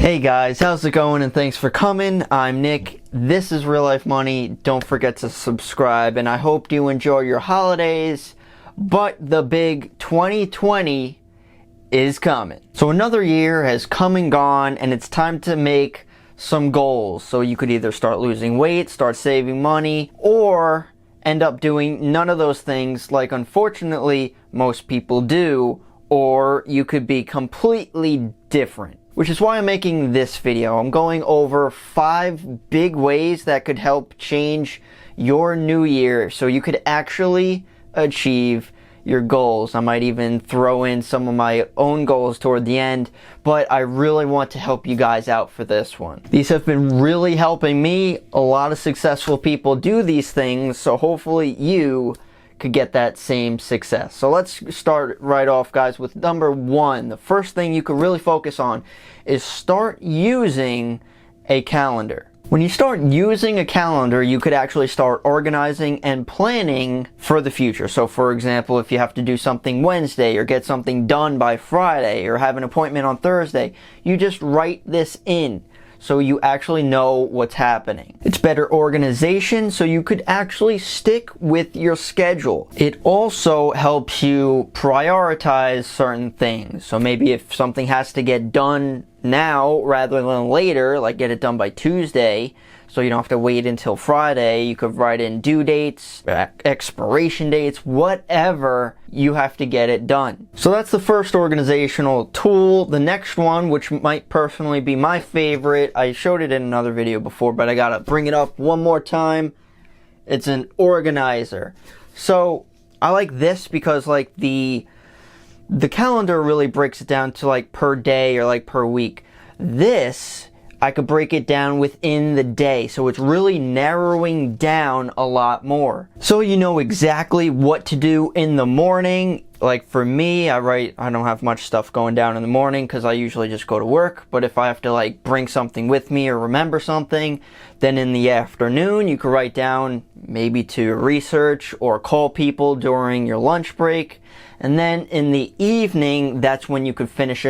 Hey guys, how's it going, and thanks for coming. I'm Nick. This is Real Life Money. Don't forget to subscribe, and I hope you enjoy your holidays, but the big 2020 is coming. So another year has come and gone, and it's time to make some goals. So you could either start losing weight, start saving money, or end up doing none of those things like unfortunately most people do, or you could be completely different. Which is why I'm making this video. I'm going over 5 big ways that could help change your new year so you could actually achieve your goals. I might even throw in some of my own goals toward the end, but I really want to help you guys out for this one. These have been really helping me. A lot of successful people do these things, so hopefully you could get that same success. So let's start right off, guys, with number 1. The first thing you could really focus on is start using a calendar. When you start using a calendar, you could actually start organizing and planning for the future. So for example, if you have to do something Wednesday or get something done by Friday or have an appointment on Thursday, you just write this in so you actually know what's happening. It's better organization, so you could actually stick with your schedule. It also helps you prioritize certain things. So maybe if something has to get done now rather than later, like get it done by Tuesday, so you don't have to wait until Friday, you could write in due dates, expiration dates, whatever, you have to get it done. So that's the first organizational tool. The next one, which might personally be my favorite, I showed it in another video before, but I gotta bring it up one more time. It's an organizer. So I like this because like the calendar really breaks it down to like per day or like per week. This, I could break it down within the day, so it's really narrowing down a lot more. So you know exactly what to do in the morning. Like for me, I don't have much stuff going down in the morning because I usually just go to work. But if I have to like bring something with me or remember something, then in the afternoon you could write down maybe to research or call people during your lunch break. And then in the evening, that's when you could finish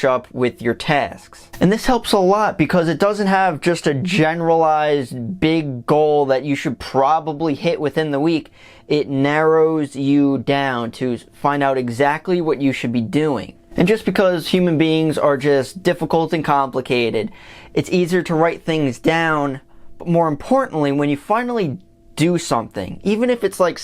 up with your tasks. And this helps a lot because it doesn't have just a generalized big goal that you should probably hit within the week. It narrows you down to find out exactly what you should be doing. And just because human beings are just difficult and complicated, it's easier to write things down. But more importantly, when you finally do something, even if it's like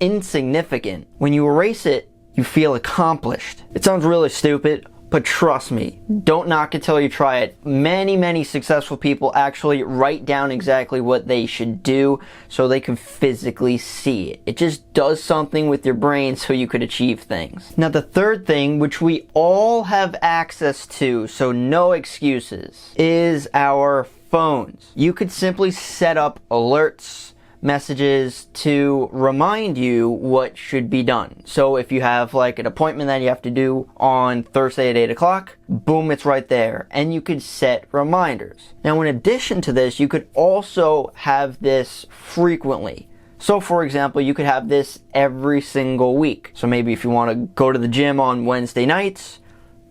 insignificant, when you erase it, you feel accomplished. It sounds really stupid, but trust me, don't knock it till you try it. Many successful people actually write down exactly what they should do so they can physically see it. It just does something with your brain so you could achieve things. Now the third thing, which we all have access to, so no excuses, is our phones. You could simply set up alerts, messages to remind you what should be done. So if you have like an appointment that you have to do on Thursday at 8 o'clock, boom, it's right there. And you could set reminders. Now in addition to this, you could also have this frequently. So for example, you could have this every single week. So maybe if you want to go to the gym on Wednesday nights,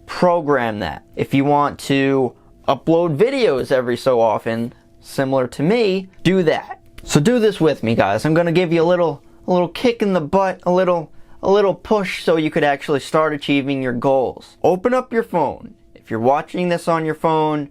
program that. If you want to upload videos every so often, similar to me, do that. So do this with me, guys. I'm going to give you a little kick in the butt, a little push so you could actually start achieving your goals. Open up your phone. If you're watching this on your phone,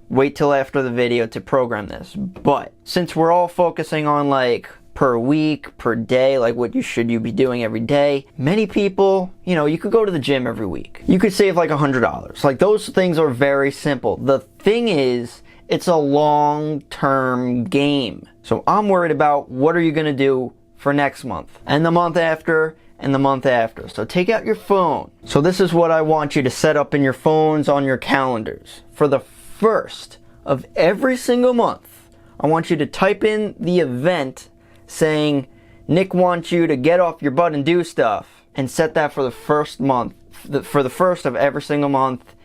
wait till after the video to program this. But since we're all focusing on like per week, per day, like what should you be doing every day, many people, you could go to the gym every week. You could save like $100. Like those things are very simple. The thing is, it's a long-term game. So I'm worried about what are you going to do for next month and the month after and the month after. So take out your phone. So this is what I want you to set up in your phones on your calendars. For the first of every single month, I want you to type in the event saying, Nick wants you to get off your butt and do stuff, and set that for the first month, for the first of every single month,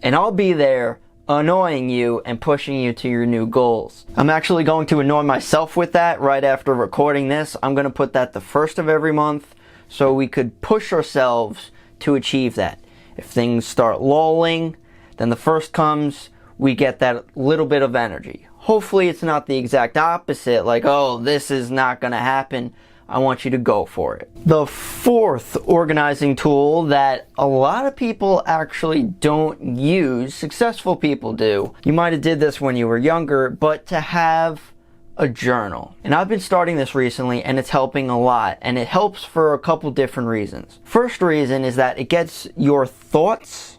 and I'll be there annoying you and pushing you to your new goals. I'm actually going to annoy myself with that right after recording this. I'm going to put that the first of every month so we could push ourselves to achieve that. If things start lulling, Then the first comes, we get that little bit of energy. Hopefully it's not the exact opposite, like, oh, this is not going to happen. I want you to go for it. The fourth organizing tool that a lot of people actually don't use, successful people do. You might have did this when you were younger, but to have a journal. And I've been starting this recently and it's helping a lot. And it helps for a couple different reasons. First reason is that it gets your thoughts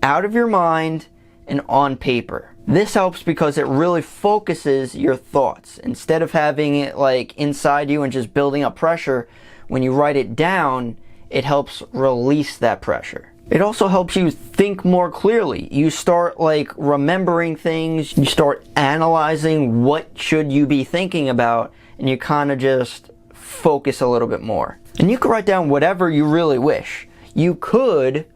out of your mind and on paper. This helps because it really focuses your thoughts. Instead of having it like inside you and just building up pressure, when you write it down, it helps release that pressure. It also helps you think more clearly. You start like remembering things, you start analyzing what should you be thinking about, and you kind of just focus a little bit more. And you can write down whatever you really wish. You could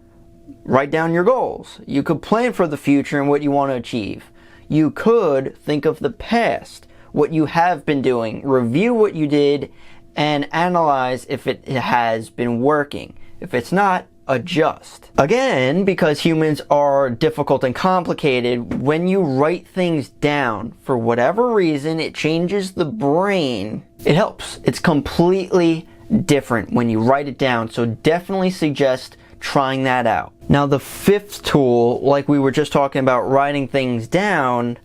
write down your goals. You could plan for the future and what you want to achieve. You could think of the past, what you have been doing, review what you did, and analyze if it has been working. If it's not, adjust. Again, because humans are difficult and complicated, when you write things down, for whatever reason, it changes the brain. It helps. It's completely different when you write it down, so definitely suggest trying that out. Now the fifth tool, like we were just talking about writing things down,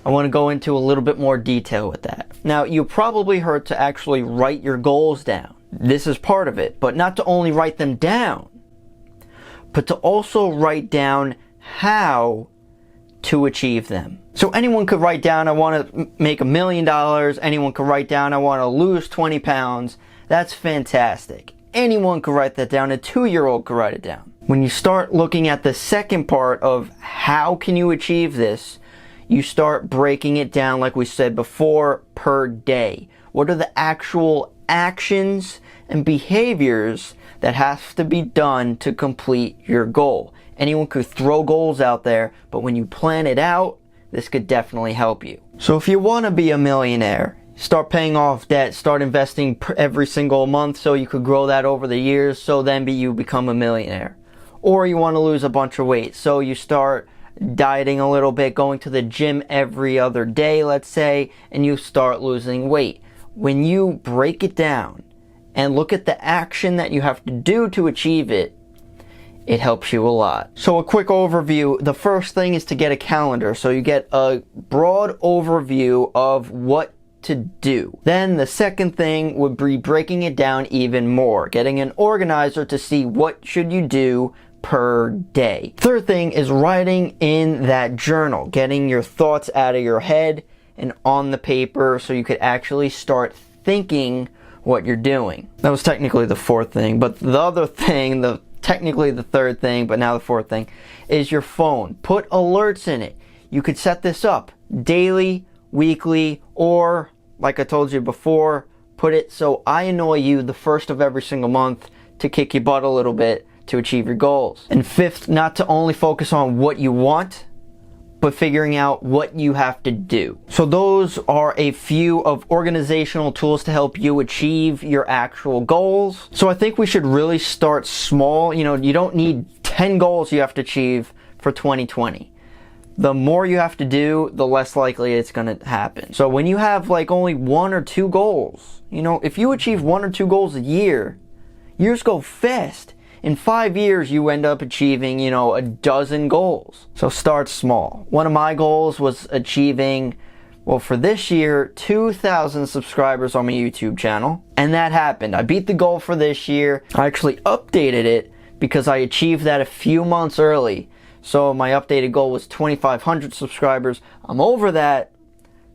I want to go into a little bit more detail with that. Now you probably heard to actually write your goals down. This is part of it, but not to only write them down, but to also write down how to achieve them. So anyone could write down, I want to make $1 million. Anyone could write down, I want to lose 20 pounds. That's fantastic. Anyone could write that down. A 2-year-old could write it down. When you start looking at the second part of how can you achieve this, you start breaking it down, like we said before, per day. What are the actual actions and behaviors that have to be done to complete your goal? Anyone could throw goals out there, but when you plan it out, this could definitely help you. So if you want to be a millionaire, start paying off debt, start investing every single month so you could grow that over the years, so then you become a millionaire. Or you want to lose a bunch of weight, so you start dieting a little bit, going to the gym every other day, let's say, and you start losing weight. When you break it down and look at the action that you have to do to achieve it, it helps you a lot. So a quick overview. The first thing is to get a calendar, so you get a broad overview of what to do. Then the second thing would be breaking it down even more, getting an organizer to see what should you do per day. Third thing is writing in that journal, getting your thoughts out of your head and on the paper so you could actually start thinking what you're doing. That was technically the fourth thing, but the other thing, technically the third thing, but now the fourth thing, is your phone. Put alerts in it. You could set this up daily, weekly, or like I told you before, put it so I annoy you the first of every single month to kick your butt a little bit to achieve your goals. And fifth, not to only focus on what you want, but figuring out what you have to do. So those are a few of organizational tools to help you achieve your actual goals. So I think we should really start small. You know, you don't need 10 goals you have to achieve for 2020. The more you have to do, the less likely it's going to happen. So when you have like only 1 or 2 goals, you know, if you achieve 1 or 2 goals a year, years go fast. In 5 years, you end up achieving, you know, a dozen goals. So start small. One of my goals was achieving, well, for this year, 2,000 subscribers on my YouTube channel. And that happened. I beat the goal for this year. I actually updated it because I achieved that a few months early. So my updated goal was 2,500 subscribers. I'm over that,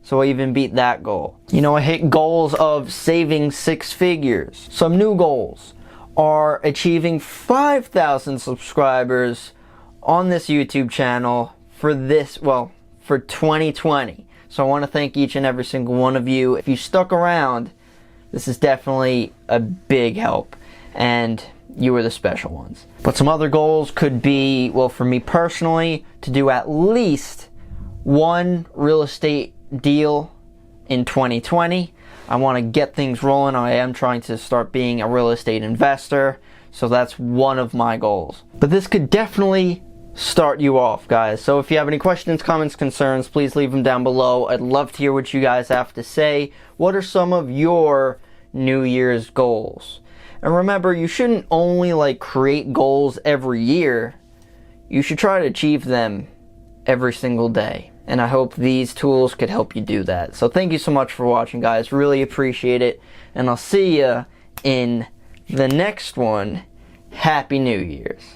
so I even beat that goal. You know, I hit goals of saving 6 figures. Some new goals are achieving 5,000 subscribers on this YouTube channel for this, well, for 2020. So I want to thank each and every single one of you. If you stuck around, this is definitely a big help, and you are the special ones. But some other goals could be, well, for me personally, to do at least 1 real estate deal in 2020. I want to get things rolling. I am trying to start being a real estate investor, so that's one of my goals. But this could definitely start you off, guys. So if you have any questions, comments, concerns, please leave them down below. I'd love to hear what you guys have to say. What are some of your New Year's goals? And remember, you shouldn't only create goals every year. You should try to achieve them every single day. And I hope these tools could help you do that. So thank you so much for watching, guys. Really appreciate it. And I'll see you in the next one. Happy New Year's.